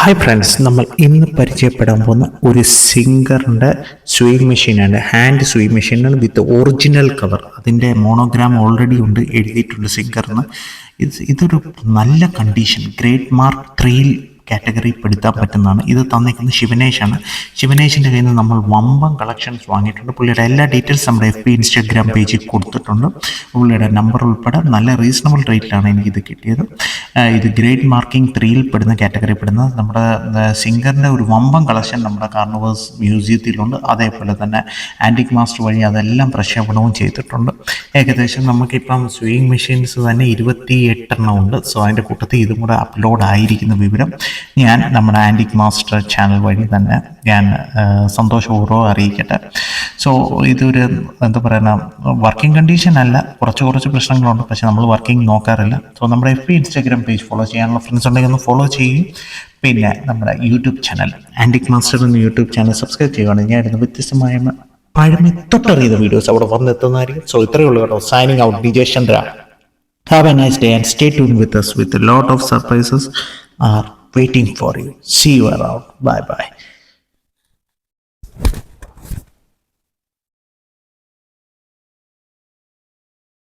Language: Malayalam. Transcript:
ഹായ് ഫ്രണ്ട്സ്, നമ്മൾ ഇന്ന് പരിചയപ്പെടാൻ പോകുന്ന ഒരു സിംഗറിൻ്റെ സ്വിങ് മെഷീനാണ്. ഹാൻഡ് സ്വിങ് മെഷീനാണ് വിത്ത് ഒറിജിനൽ കവർ. അതിൻ്റെ മോണോഗ്രാം ഓൾറെഡി ഉണ്ട്, എഴുതിയിട്ടുണ്ട് സിംഗറിന്. ഇതൊരു നല്ല കണ്ടീഷൻ, ഗ്രേഡ് മാർക്ക് 3 കാറ്റഗറി പെടുത്താൻ പറ്റുന്നതാണ്. ഇത് തന്നിരിക്കുന്നത് ശിവനേഷാണ്. ശിവനേഷിൻ്റെ കയ്യിൽ നിന്ന് നമ്മൾ വമ്പൻ കളക്ഷൻസ് വാങ്ങിയിട്ടുണ്ട്. പുള്ളിയുടെ എല്ലാ ഡീറ്റെയിൽസ് നമ്മുടെ FB ഇൻസ്റ്റാഗ്രാം പേജിൽ കൊടുത്തിട്ടുണ്ട്. പുള്ളിയുടെ നമ്പർ ഉൾപ്പെടെ നല്ല റീസണബിൾ റേറ്റിലാണ് എനിക്കിത് കിട്ടിയത്. ഇത് ഗ്രേഡ് മാർക്കിംഗ് 3 പെടുന്ന കാറ്റഗറി പെടുന്നത്. നമ്മുടെ സിംഗറിൻ്റെ ഒരു വമ്പൻ കളക്ഷൻ നമ്മുടെ കാർണിവേഴ്സ് മ്യൂസിയത്തിലുണ്ട്. അതേപോലെ തന്നെ ആൻറ്റിക് മാസ്റ്റർ വഴി അതെല്ലാം പ്രക്ഷേപണവും ചെയ്തിട്ടുണ്ട്. ഏകദേശം നമുക്കിപ്പം സ്വിങ് മെഷീൻസ് തന്നെ 28 ഉണ്ട്. സോ അതിൻ്റെ കൂട്ടത്തിൽ ഇതും കൂടെ അപ്ലോഡ് ആയിരിക്കുന്ന വിവരം ഞാൻ നമ്മുടെ ആൻറ്റിക് മാസ്റ്റർ ചാനൽ വഴി തന്നെ ഞാൻ സന്തോഷപൂർവ്വം അറിയിക്കട്ടെ. സോ ഇതൊരു എന്താ പറയുക, വർക്കിംഗ് കണ്ടീഷൻ അല്ല, കുറച്ച് പ്രശ്നങ്ങളുണ്ട്, പക്ഷെ നമ്മൾ വർക്കിംഗ് നോക്കാറില്ല. സോ നമ്മുടെ FB ഇൻസ്റ്റാഗ്രാം പേജ് ഫോളോ ചെയ്യാനുള്ള ഫ്രണ്ട്സ് ഉണ്ടെങ്കിൽ ഒന്ന് ഫോളോ ചെയ്യും. പിന്നെ നമ്മുടെ യൂട്യൂബ് ചാനൽ ആൻറ്റിക് മാസ്റ്റർ എന്ന യൂട്യൂബ് ചാനൽ സബ്സ്ക്രൈബ് ചെയ്യുകയാണെങ്കിൽ ഞാൻ ഇടുന്ന വ്യത്യസ്തമായ പഴമ തൊട്ടറിയുന്ന വീഡിയോസ് അവിടെ വന്നെത്തുന്നതായിരിക്കും. സോ ഇത്രയേ ഉള്ളൂ കേട്ടോ. Signing out, DJ Chandra. Have a nice day and stay tuned with us with a lot of surprises are waiting for you. See you around. Bye bye.